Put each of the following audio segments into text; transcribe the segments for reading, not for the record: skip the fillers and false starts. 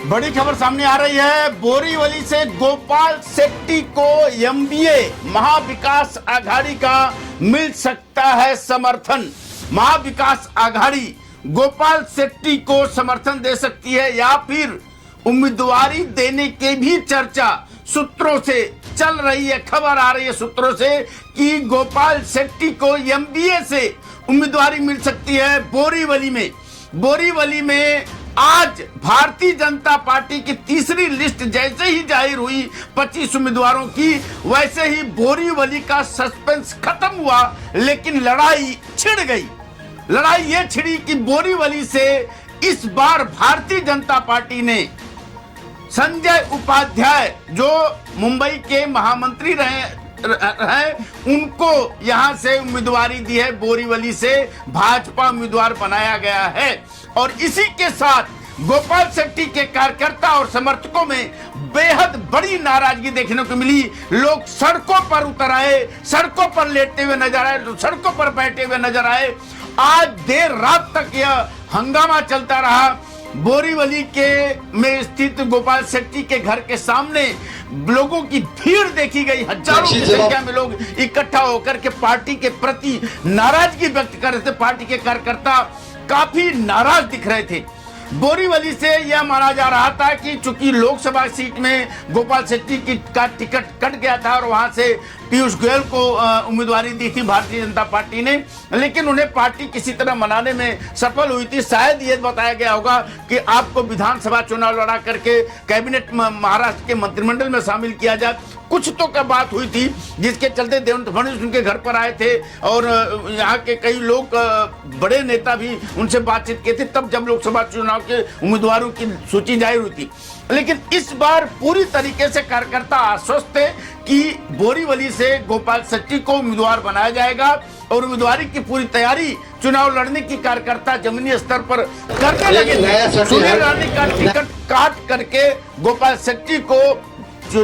बड़ी खबर सामने आ रही है। बोरीवली से गोपाल शेट्टी को एमबीए महाविकास आघाड़ी का मिल सकता है समर्थन। महाविकास आघाड़ी गोपाल शेट्टी को समर्थन दे सकती है या फिर उम्मीदवारी देने के भी चर्चा सूत्रों से चल रही है। खबर आ रही है सूत्रों से कि गोपाल शेट्टी को एमबीए से उम्मीदवारी मिल सकती है बोरीवली में आज भारतीय जनता पार्टी की तीसरी लिस्ट जैसे ही जाहिर हुई 25 उम्मीदवारों की, वैसे ही बोरीवली का सस्पेंस खत्म हुआ, लेकिन लड़ाई छिड़ गई। लड़ाई ये छिड़ी कि बोरीवली से इस बार भारतीय जनता पार्टी ने संजय उपाध्याय जो मुंबई के महामंत्री रहे उनको यहां से उम्मीदवारी दी है। बोरीवली से भाजपा उम्मीदवार बनाया गया है और इसी के साथ गोपाल शेट्टी के कार्यकर्ता और समर्थकों में बेहद बड़ी नाराजगी देखने को मिली। लोग सड़कों पर उतर आए, सड़कों पर लेटते हुए नजर आए, सड़कों पर बैठे हुए नजर आए। आज देर रात तक यह हंगामा चलता रहा। बोरीवली के में स्थित गोपाल शेट्टी के घर के सामने लोगों की भीड़ देखी गई। हजारों की संख्या में लोग इकट्ठा होकर के पार्टी के प्रति नाराजगी व्यक्त कर रहे थे। पार्टी के कार्यकर्ता काफी नाराज दिख रहे थे। बोरीवली से यह माना जा रहा था कि चूंकि लोकसभा सीट में गोपाल शेट्टी का टिकट कट गया था और वहां से पीयूष गोयल को उम्मीदवारी दी थी भारतीय जनता पार्टी ने, लेकिन उन्हें पार्टी किसी तरह मनाने में सफल हुई थी। शायद ये बताया गया होगा कि आपको विधानसभा चुनाव लड़ा करके कैबिनेट महाराष्ट्र के मंत्रिमंडल में शामिल किया जाए। कुछ तो का बात हुई थी जिसके चलते देवेंद्र फडणवीस उनके घर पर आए थे और यहाँ के कई लोग बड़े नेता भी उनसे बातचीत किए थे, तब जब लोकसभा चुनाव के उम्मीदवारों की सूची जाहिर हुई थी। लेकिन इस बार पूरी तरीके से कार्यकर्ता आश्वस्त थे कि बोरीवली से गोपाल शेट्टी को उम्मीदवार बनाया जाएगा और उम्मीदवारी की पूरी तैयारी चुनाव लड़ने की कार्यकर्ता जमीनी स्तर पर करने लगे। सुनील रानी का टिकट काट करके गोपाल शेट्टी को जो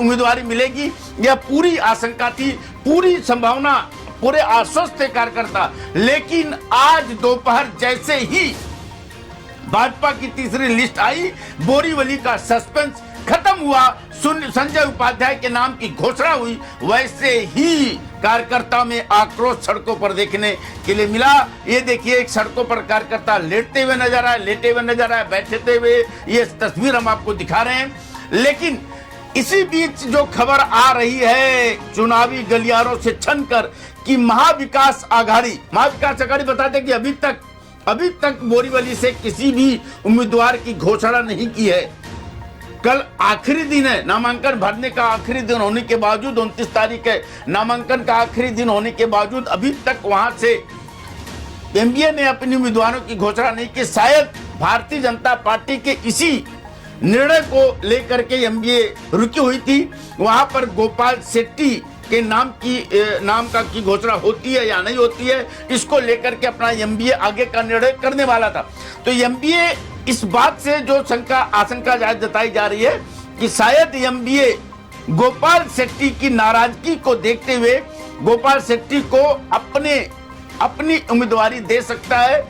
उम्मीदवारी मिलेगी, यह पूरी आशंका थी, पूरी संभावना, पूरे आश्वस्त थे कार्यकर्ता। लेकिन आज दोपहर जैसे ही भाजपा की तीसरी लिस्ट आई, बोरीवली का सस्पेंस खत्म हुआ, संजय उपाध्याय के नाम की घोषणा हुई, वैसे ही कार्यकर्ता में आक्रोश सड़कों पर देखने के लिए मिला। ये देखिए, एक सड़कों पर कार्यकर्ता लेटते हुए नजर आए, लेटे हुए नजर आए, बैठते हुए, ये तस्वीर हम आपको दिखा रहे हैं। लेकिन इसी बीच जो खबर आ रही है चुनावी गलियारों से छनकर कि महाविकास आघाड़ी बताते कि अभी तक बोरीवली से किसी भी उम्मीदवार की घोषणा नहीं की है। कल आखिरी दिन है, नामांकन भरने का आखिरी दिन होने के बावजूद 29 तारीख है, नामांकन का आखिरी दिन होने के बावजूद अभी तक वहां से एमबीए ने अपनी उम्मीदवारों की घोषणा नहीं की। शायद भारतीय जनता पार्टी के इसी निर्णय को लेकर के एमबीए रुकी हुई थी। वहां पर गोपाल शेट्टी के नाम की घोषणा होती है या नहीं होती है, इसको लेकर के अपना एमबीए आगे का निर्णय करने वाला था। तो एमबीए इस बात से जो आशंका जताई जा रही है कि शायद एमबीए गोपाल शेट्टी की नाराजगी को देखते हुए गोपाल शेट्टी को अपनी उम्मीदवारी दे सकता है,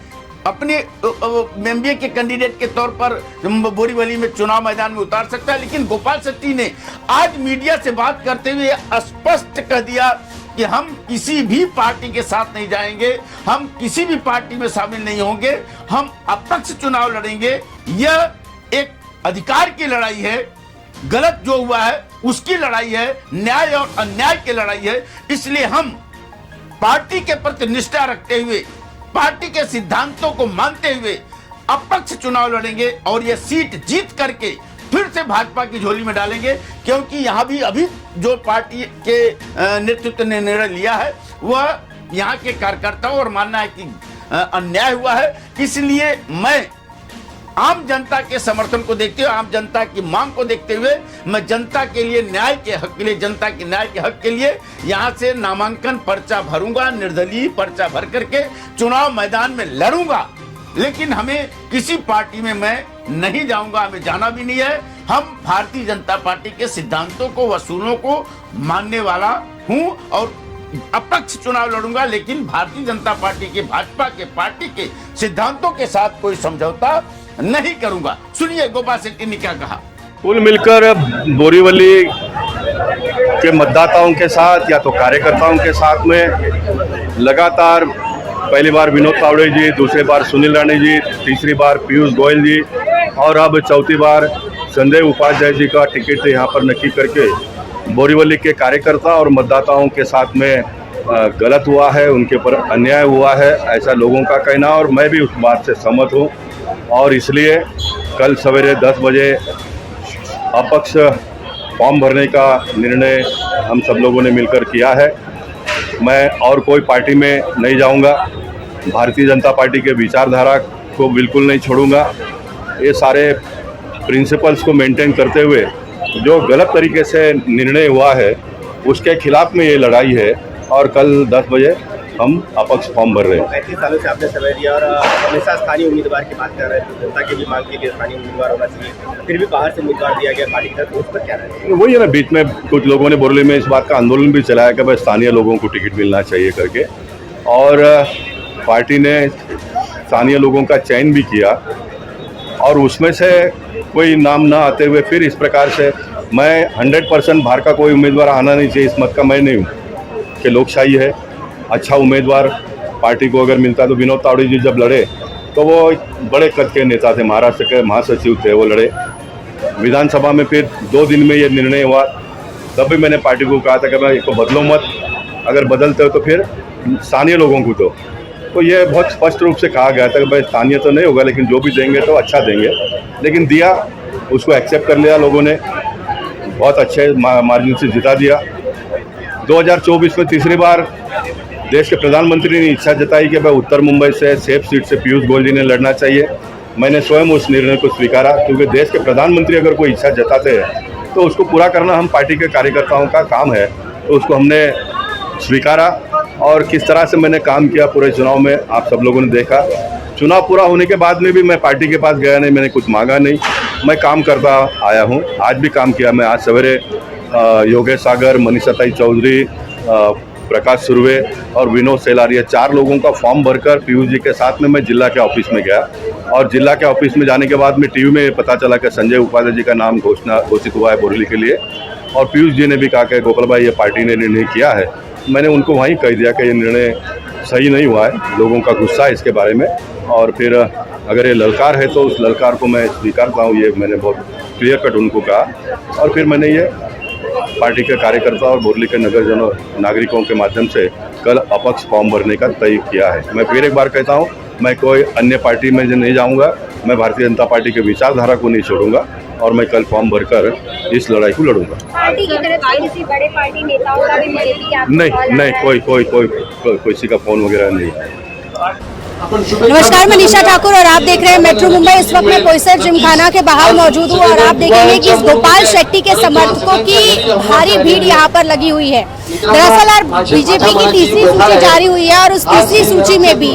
अपने एमबीए के कैंडिडेट के तौर पर बोरीवली में चुनाव मैदान में उतार सकता है। लेकिन गोपाल शेट्टी ने आज मीडिया से बात करते हुए स्पष्ट कह दिया कि हम किसी भी पार्टी के साथ नहीं जाएंगे, हम किसी भी पार्टी में शामिल नहीं होंगे, हम अपक्ष चुनाव लड़ेंगे। यह एक अधिकार की लड़ाई है, गलत जो हुआ है उसकी लड़ाई है, न्याय और अन्याय की लड़ाई है। इसलिए हम पार्टी के प्रति निष्ठा रखते हुए, पार्टी के सिद्धांतों को मानते हुए अपक्ष चुनाव लड़ेंगे और यह सीट जीत करके फिर से भाजपा की झोली में डालेंगे। क्योंकि यहाँ भी अभी जो पार्टी के नेतृत्व ने निर्णय लिया है वह यहाँ के कार्यकर्ताओं और मानना है कि अन्याय हुआ है। इसलिए मैं आम जनता के समर्थन को देखते हुए, आम जनता की मांग को देखते हुए, मैं जनता के लिए न्याय के हक के लिए, जनता के न्याय के हक के लिए यहाँ से नामांकन पर्चा भरूंगा, निर्दलीय पर्चा भर करके चुनाव मैदान में लड़ूंगा। लेकिन हमें किसी पार्टी में मैं नहीं जाऊंगा, हमें जाना भी नहीं है। हम भारतीय जनता पार्टी के सिद्धांतों को, वसूलों को मानने वाला हूं और अपक्ष चुनाव लड़ूंगा, लेकिन भारतीय जनता पार्टी के, भाजपा के, पार्टी के सिद्धांतों के साथ कोई समझौता नहीं करूंगा। सुनिए गोपाल शेट्टी ने क्या कहा। कुल मिलकर बोरीवली के मतदाताओं के साथ या तो कार्यकर्ताओं के साथ में लगातार पहली बार विनोद तावड़े जी, दूसरी बार सुनील राणे जी, तीसरी बार पीयूष गोयल जी और अब चौथी बार संजय उपाध्याय जी का टिकट यहाँ पर नक्की करके बोरीवली के कार्यकर्ता और मतदाताओं के साथ में गलत हुआ है, उनके ऊपर अन्याय हुआ है, ऐसा लोगों का कहना और मैं भी उस बात से सहमत हूँ। और इसलिए कल सवेरे 10 बजे अपक्ष फॉर्म भरने का निर्णय हम सब लोगों ने मिलकर किया है। मैं और कोई पार्टी में नहीं जाऊंगा, भारतीय जनता पार्टी के विचारधारा को बिल्कुल नहीं छोड़ूंगा। ये सारे प्रिंसिपल्स को मेंटेन करते हुए जो गलत तरीके से निर्णय हुआ है उसके खिलाफ में ये लड़ाई है और कल 10 बजे हम अपक्ष फॉर्म भर रहे हैं। 35 सालों से आपने समय दिया और हमेशा स्थानीय उम्मीदवार की बात कर रहे हैं, जनता की भी मांग के लिए स्थानीय उम्मीदवार होना चाहिए, फिर भी बाहर से उम्मीदवार दिया गया पार्टी का, तो उस पर क्या रहे? वही है ना, बीच में कुछ लोगों ने बोरीवली में इस बात का आंदोलन भी चलाया कि भाई स्थानीय लोगों को टिकट मिलना चाहिए करके, और पार्टी ने स्थानीय लोगों का चयन भी किया और उसमें से कोई नाम ना आते हुए फिर इस प्रकार से मैं 100% बाहर का कोई उम्मीदवार आना नहीं चाहिए, इस मत का मैं नहीं हूँ कि लोकशाही है। अच्छा उम्मीदवार पार्टी को अगर मिलता तो विनोद तावड़े जी जब लड़े तो वो बड़े कद के नेता थे, महाराष्ट्र के महासचिव थे, वो लड़े विधानसभा में। फिर 2 दिन में ये निर्णय हुआ, तब भी मैंने पार्टी को कहा था कि भाई इसको बदलो मत, अगर बदलते हो तो फिर स्थानीय लोगों को तो ये बहुत स्पष्ट रूप से कहा गया था कि भाई स्थानीय तो नहीं होगा लेकिन जो भी देंगे तो अच्छा देंगे, लेकिन दिया, उसको एक्सेप्ट कर लिया लोगों ने, बहुत अच्छे मार्जिन से जिता दिया। 2024 में तीसरी बार देश के प्रधानमंत्री ने इच्छा जताई कि भाई उत्तर मुंबई से सेफ सीट से पीयूष गोयल जी ने लड़ना चाहिए। मैंने स्वयं उस निर्णय को स्वीकारा, क्योंकि देश के प्रधानमंत्री अगर कोई इच्छा जताते हैं तो उसको पूरा करना हम पार्टी के कार्यकर्ताओं का काम है, तो उसको हमने स्वीकारा। और किस तरह से मैंने काम किया पूरे चुनाव में आप सब लोगों ने देखा। चुनाव पूरा होने के बाद में भी मैं पार्टी के पास गया नहीं, मैंने कुछ मांगा नहीं, मैं काम करता आया हूँ। आज भी काम किया मैं, आज सवेरे योगेश सागर, मनीषा ताई चौधरी, प्रकाश सुर्वे और विनोद सेलारिया 4 लोगों का फॉर्म भरकर पीयूष जी के साथ में मैं जिला के ऑफिस में गया। और जिला के ऑफिस में जाने के बाद में टीवी में पता चला कि संजय उपाध्याय जी का नाम घोषित हुआ है बोरीवली के लिए, और पीयूष जी ने भी कहा कि गोपाल भाई ये पार्टी ने निर्णय किया है। मैंने उनको वहीं कह दिया कि ये निर्णय सही नहीं हुआ है, लोगों का गुस्सा है इसके बारे में, और फिर अगर ये ललकार है तो उस ललकार को मैं स्वीकारता हूँ, ये मैंने बहुत क्लियर कट उनको कहा। और फिर मैंने ये पार्टी के कार्यकर्ता और बोरीवली के नगरजनों नागरिकों के माध्यम से कल अपक्ष फॉर्म भरने का तय किया है। मैं फिर एक बार कहता हूँ, मैं कोई अन्य पार्टी में नहीं जाऊँगा, मैं भारतीय जनता पार्टी के विचारधारा को नहीं छोड़ूंगा और मैं कल फॉर्म भरकर इस लड़ाई को लड़ूंगा। पार्टी की तरफ से किसी बड़े पार्टी नेताओं का भी नहीं, कोई किसी का फोन वगैरह नहीं है। नमस्कार, मनीषा ठाकुर और आप देख रहे हैं मेट्रो मुंबई। इस वक्त मैं पोईसर जिमखाना के बाहर मौजूद हूँ और आप देखेंगे कि इस गोपाल शेट्टी के समर्थकों की भारी भीड़ यहाँ पर लगी हुई है। दरअसल आज बीजेपी की तीसरी सूची जारी हुई है और उस तीसरी सूची में भी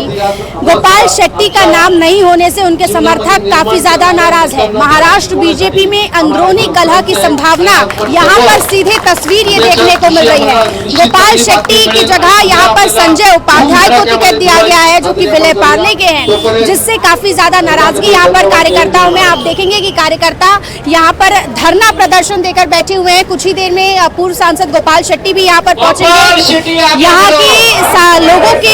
गोपाल शेट्टी का नाम नहीं होने से उनके समर्थक काफी ज्यादा नाराज है। महाराष्ट्र बीजेपी में अंदरूनी कलह की संभावना यहाँ पर सीधे तस्वीर ये देखने को मिल रही है। गोपाल शेट्टी की जगह यहाँ पर संजय उपाध्याय को टिकट दिया गया है, जो कि विलय पार्ले के हैं, जिससे काफी ज्यादा नाराजगी यहाँ पर कार्यकर्ताओं में। आप देखेंगे कि कार्यकर्ता यहाँ पर धरना प्रदर्शन देकर बैठे हुए हैं। कुछ ही देर में पूर्व सांसद गोपाल शेट्टी भी यहाँ पर पहुंचेंगे। यहाँ के लोगों की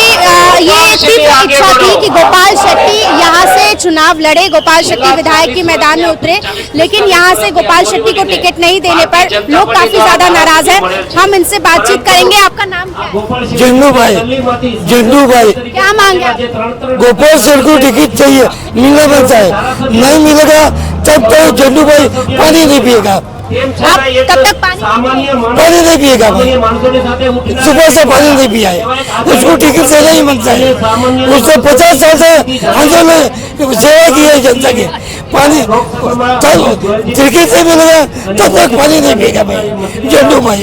ये तीव्र इच्छा थी कि गोपाल शेट्टी यहाँ से चुनाव लड़े, गोपाल शेट्टी विधायक के मैदान में उतरे, लेकिन यहाँ से गोपाल शेट्टी को टिकट नहीं देने पर लोग काफी ज्यादा नाराज हैं। हम इनसे बातचीत करेंगे। आपका नाम क्या है? झंडू भाई। क्या मांग है? गोपाल सर को टिकट चाहिए, मिलना बनता है, नहीं मिलेगा तब तो झंडू भाई पानी नहीं पिएगा। आप कब तक पानी नहीं पिएगा, सुबह से पानी नहीं पिया है, उसको टिकट से नहीं बनता है। उसने 50 साल से आंदोलन सेवा की है जनता के, पानी टिकट से मिलेगा तब तक पानी नहीं पिएगा भाई जन्नू भाई।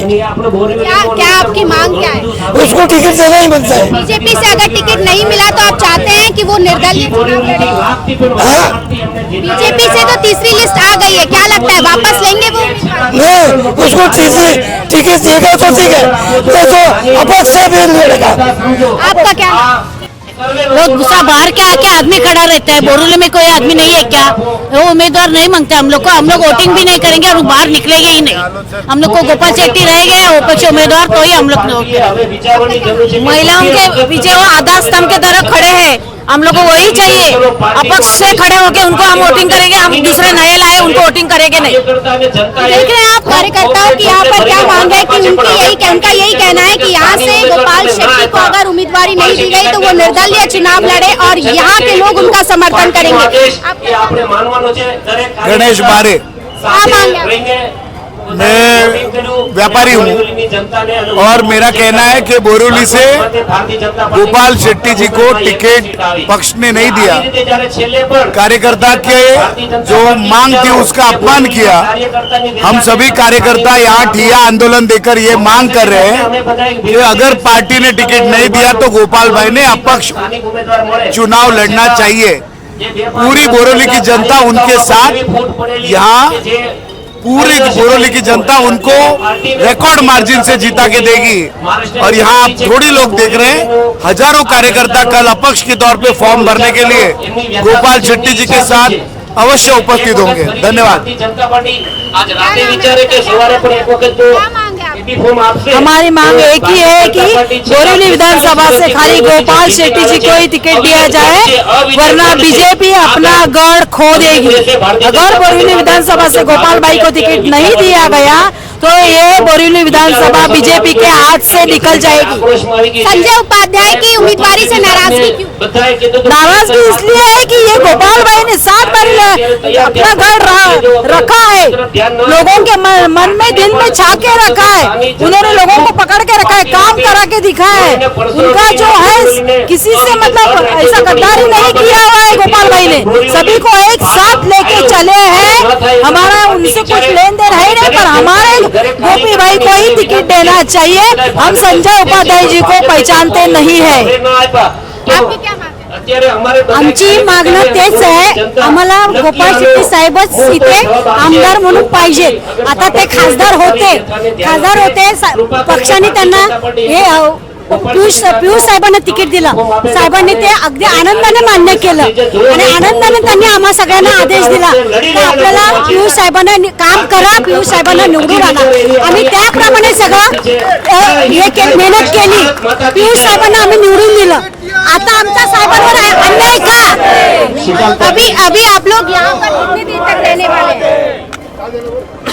क्या आपकी मांग क्या है? उसको टिकट देना ही बनता है। बीजेपी से अगर टिकट नहीं मिला तो आप चाहते हैं कि वो निर्दलीय चुनाव लड़े? हाँ बीजेपी से तो तीसरी लिस्ट आ गई है, क्या लगता है वापस लेंगे वो? नहीं, उसको तीसरी टिकट देगा तो ठीक है, तो अपक्ष से भी लड़ेगा। आपका क्या? वो गुस्सा बाहर के आके आदमी खड़ा रहता है, बोरूले में कोई आदमी नहीं है क्या? वो उम्मीदवार नहीं मांगते हम लोग को, हम लोग वोटिंग भी नहीं करेंगे और बाहर निकलेंगे ही नहीं। हम लोग को गोपाल शेट्टी रहेंगे विपक्ष उम्मीदवार तो ही हम लोग महिलाओं के पीछे वो आधार स्तंभ के तरह खड़े हैं, हम लोग को वही चाहिए। अपक्ष से खड़े होके उनको हम वोटिंग करेंगे, हम दूसरे नए लाए उनको वोटिंग करेंगे नहीं। देख रहे हैं आप कार्यकर्ताओं की यहाँ पर क्या मांग है कि उनका यही कहना है कि यहाँ से गोपाल शेट्टी को अगर उम्मीदवारी नहीं दी गई तो वो निर्दलीय चुनाव लड़े और यहाँ के लोग उनका समर्थन करेंगे। गणेश बारे, क्या मांग है? मैं व्यापारी हूँ और मेरा कहना है कि बोरीवली से गोपाल शेट्टी जी को टिकट पक्ष ने नहीं दिया, कार्यकर्ता के जो मांग थी उसका अपमान किया। हम सभी कार्यकर्ता यहाँ ठिया आंदोलन देकर ये मांग कर रहे हैं कि अगर पार्टी ने टिकट नहीं दिया तो गोपाल भाई ने अपक्ष चुनाव लड़ना चाहिए। पूरी बोरीवली की जनता उनके साथ, यहाँ पूरी बोरीवली की जनता उनको रिकॉर्ड मार्जिन से जीता के देगी। और यहाँ आप थोड़ी लोग देख रहे हैं, हजारों कार्यकर्ता कल अपक्ष के तौर पे फॉर्म भरने के लिए गोपाल शेट्टी जी के साथ अवश्य उपस्थित होंगे। धन्यवाद। हमारी मांग एक ही है कि बोरीवली विधानसभा से खाली गोपाल शेट्टी जी को ही टिकट दिया जाए, वरना बीजेपी अपना गढ़ खो देगी। अगर बोरीवली विधानसभा से गोपाल भाई को टिकट नहीं दिया गया तो ये बोरीवली विधानसभा बीजेपी के हाथ से निकल जाएगी। संजय उपाध्याय की उम्मीदवारी से नाराजगी क्यों? नाराजगी इसलिए है कि ये गोपाल भाई ने 7 बार अपना गढ़ रखा है, लोगों के मन में दिल में छा के रखा है, उन्होंने लोगों को पकड़ के रखा है, काम करा के दिखाया है। उनका जो है किसी से मतलब ऐसा गद्दारी नहीं किया हुआ है गोपाल भाई ने, सभी को एक साथ लेके चले हैं। हमारा उनसे कुछ लेन देन है नहीं, पर हमारे गोपी भाई को ही टिकट देना चाहिए। हम संजय उपाध्याय जी को पहचानते नहीं है। आपकी क्या मांग है? आमची मागणं तेच आहे, आम्हाला गोपाळ शेट्टी साहेबच इथे आमदार म्हणून पाहिजेत। आता ते खासदार होते पक्षाने त्यांना हे पियुष साहेबांना तिकीट दिलं, साहेबांनी ते अगदी आनंदाने मान्य केलं आणि आनंदाने त्यांनी आम्हा सगळ्यांना आदेश दिला की आपल्याला पियुष साहेबांना काम करा, पियुष साहेबांना निवडून आणा। आम्ही त्याप्रमाणे सगळं मेहनत केली, पियुष साहेबांना आम्ही निवडून दिलं। आता आमच्या साहेबांवर अन्याय का? अभी आप लोग यहाँ पर कितने देर तक रहने वाले हैं?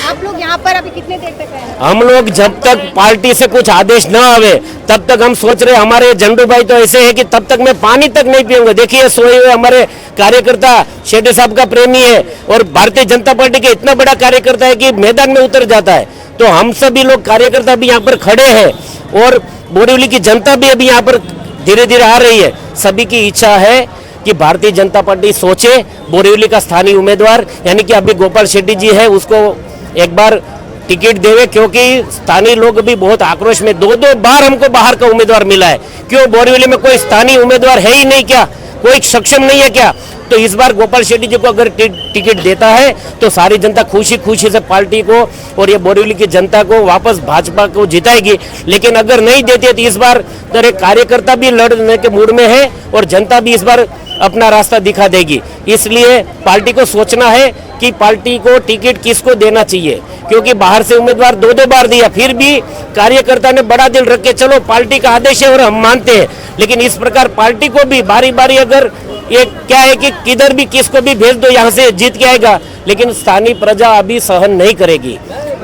आप लोग यहाँ पर अभी कितने देर तक रहेंगे? हम लोग जब तक पार्टी से कुछ आदेश न आवे तब तक हम सोच रहे। हमारे झंडू भाई तो ऐसे है कि तब तक मैं पानी तक नहीं पीऊंगा। देखिए सोए हुए हमारे कार्यकर्ता शेट्टी साहब का प्रेमी है और भारतीय जनता पार्टी के इतना बड़ा कार्यकर्ता है कि मैदान में उतर जाता है। तो हम सभी लोग कार्यकर्ता भी यहाँ पर खड़े हैं और बोरीवली की जनता भी अभी यहाँ पर धीरे धीरे आ रही है। सभी की इच्छा है कि भारतीय जनता पार्टी सोचे, बोरीवली का स्थानीय उम्मीदवार यानी कि अभी गोपाल शेट्टी जी है उसको एक बार टिकट देवे, क्योंकि स्थानीय लोग भी बहुत आक्रोश में 2-2 बार हमको बाहर का उम्मीदवार मिला है। क्यों बोरीवली में कोई स्थानीय उम्मीदवार है ही नहीं क्या? कोई सक्षम नहीं है क्या? तो इस बार गोपाल शेट्टी जी को अगर टिकट देता है तो सारी जनता खुशी खुशी से पार्टी को और ये बोरीवली की जनता को वापस भाजपा को जिताएगी। लेकिन अगर नहीं देते तो इस बार तो कार्यकर्ता भी लड़ने के मूड में है और जनता भी इस बार अपना रास्ता दिखा देगी। इसलिए पार्टी को सोचना है कि पार्टी को टिकट किसको देना चाहिए, क्योंकि बाहर से उम्मीदवार 2-2 बार दिया, फिर भी कार्यकर्ता ने बड़ा दिल रख के चलो पार्टी का आदेश है और हम मानते हैं। लेकिन इस प्रकार पार्टी को भी बारी बारी अगर ये क्या है कि किधर भी किसको भी भेज दो यहाँ से जीत के आएगा, लेकिन स्थानीय प्रजा अभी सहन नहीं करेगी।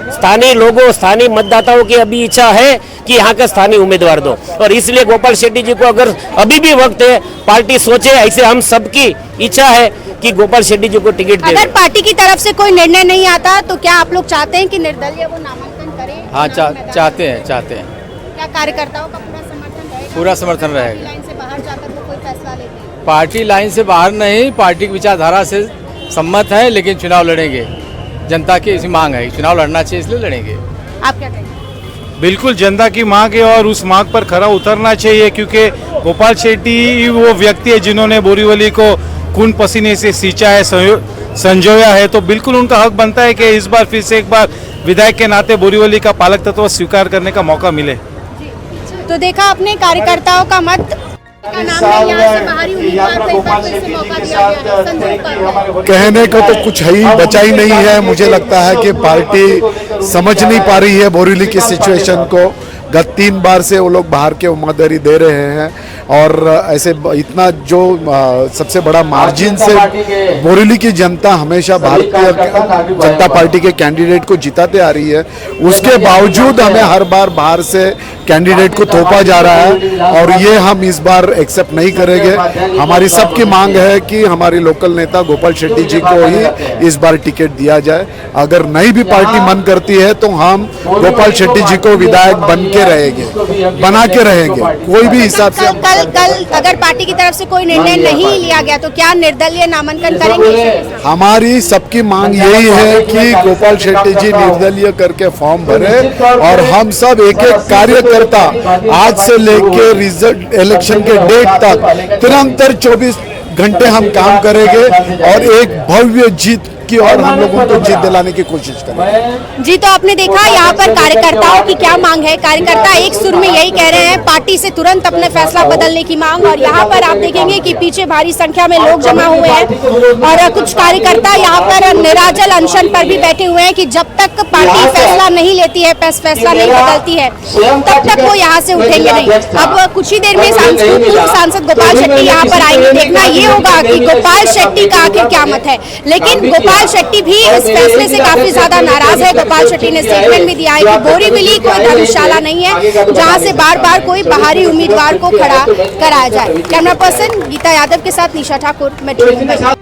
स्थानीय लोगों, स्थानीय मतदाताओं की अभी इच्छा है कि यहाँ का स्थानीय उम्मीदवार दो, और इसलिए गोपाल शेट्टी जी को अगर अभी भी वक्त है पार्टी सोचे, ऐसे हम सबकी इच्छा है कि गोपाल शेट्टी जी को टिकट दे। अगर पार्टी की तरफ से कोई निर्णय नहीं आता तो क्या आप लोग चाहते हैं कि निर्दलीय वो नामांकन करें? हाँ, चाहते हैं। क्या कार्यकर्ताओं का पूरा समर्थन रहेगा? पूरा समर्थन रहेगा। लाइन से बाहर जाकर वो कोई फैसला लेते हैं? पार्टी लाइन से बाहर नहीं, पार्टी की विचारधारा से सम्मत है, लेकिन चुनाव लड़ेंगे। जनता की इसी मांग है, चुनाव लड़ना चाहिए इसलिए लड़ेंगे। आप क्या कहेंगे? बिल्कुल जनता की मांग है और उस मांग पर खरा उतरना चाहिए, क्योंकि गोपाल शेट्टी वो व्यक्ति है जिन्होंने बोरीवली को खून पसीने से सींचा है, संजोया है। तो बिल्कुल उनका हक बनता है कि इस बार फिर से एक बार विधायक के नाते बोरीवली का पालक तत्व स्वीकार करने का मौका मिले। तो देखा अपने कार्यकर्ताओं का मत का नाम है, यहाँ से बाहरी उम्मीदवार को एक बार फिर से मौका दिया गया है। संजय उपाध्याय। कहने को तो कुछ है ही बचा ही नहीं है। मुझे लगता है कि पार्टी समझ नहीं पा रही है बोरीवली की सिचुएशन को। गत 3 बार से वो लोग बाहर के उम्मीदवारी दे रहे हैं और ऐसे इतना जो सबसे बड़ा मार्जिन से बोरीवली की जनता हमेशा भारतीय जनता पार्टी के कैंडिडेट को जिताते आ रही है, उसके बावजूद हमें हर बार बाहर से कैंडिडेट को थोपा जा रहा है और ये हम इस बार एक्सेप्ट नहीं करेंगे। हमारी सबकी मांग है कि हमारी लोकल नेता गोपाल शेट्टी जी को ही इस बार टिकट दिया जाए। अगर नहीं भी पार्टी मन करती है तो हम गोपाल शेट्टी जी को विधायक बना के रहेंगे कोई भी हिसाब से। कल अगर पार्टी की तरफ से कोई निर्णय नहीं लिया गया तो क्या निर्दलीय नामांकन करेंगे? हमारी सबकी मांग यही है कि गोपाल शेट्टी जी निर्दलीय करके फॉर्म भरे और हम सब एक एक कार्यकर्ता आज से लेके रिजल्ट इलेक्शन के डेट तक निरंतर 24 घंटे हम काम करेंगे और एक भव्य जीत की और हम लोगों को जीत दिलाने की कोशिश करें। जी, तो आपने देखा यहाँ पर कार्यकर्ताओं की क्या मांग है। कार्यकर्ता एक सुर में यही कह रहे हैं, पार्टी से तुरंत अपने फैसला बदलने की मांग। और यहाँ पर आप देखेंगे कि पीछे भारी संख्या में लोग जमा हुए हैं और कुछ कार्यकर्ता यहाँ पर निराजल अनशन पर भी बैठे हुए हैं कि जब तक पार्टी फैसला नहीं लेती है, फैसला नहीं बदलती है, तब तक वो यहाँ से उठेंगे नहीं। अब कुछ ही देर में पूर्व सांसद गोपाल शेट्टी यहाँ पर आएंगे। देखना ये होगा कि गोपाल शेट्टी का आखिर क्या मत है। लेकिन गोपाल शेट्टी भी इस फैसले से काफी ज्यादा नाराज है। गोपाल शेट्टी ने स्टेटमेंट भी दिया है कि बोरीवली कोई धर्मशाला नहीं है जहां से बार बार कोई बाहरी उम्मीदवार को खड़ा कराया जाए। कैमरा पर्सन गीता यादव के साथ निशा ठाकुर, मेट्रो मुंबई।